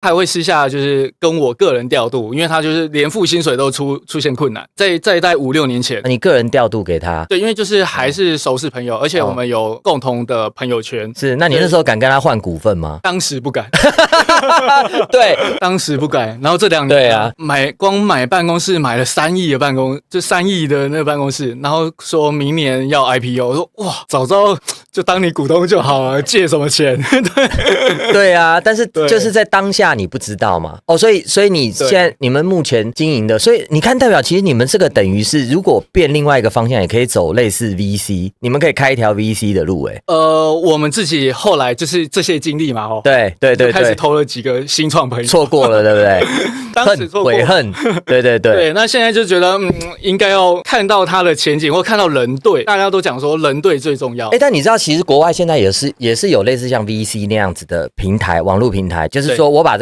还会私下就是跟我个人调度，因为他就是连付薪水都出现困难，在大概5-6年前，你个人调度给他，对，因为就是还是熟识朋友，而且我们有共同的朋友圈。是，那你那时候敢跟他换股份吗？当时不敢，对，当时不敢。然后这2年，对啊，光买办公室买了3亿的就3亿的那个办公室，然后说明年要 IPO， 我说哇，早知道就当你股东就好了，借什么钱？对对啊，但是就是在当下你不知道嘛。哦，所以你现在你们目前经营的，所以你看代表其实你们这个等于是如果变另外一个方向，也可以走类似 VC， 你们可以开一条 VC 的路我们自己后来就是这些经历嘛，对，开始投了几个新创朋友，错过了，对不对？当时错过悔恨，对。对，那现在就觉得应该要看到它的前景，或看到人对，大家都讲说人对最重要。但你知道其实国外现在也是有类似像 VC 那样子的平台，网络平台，就是说我把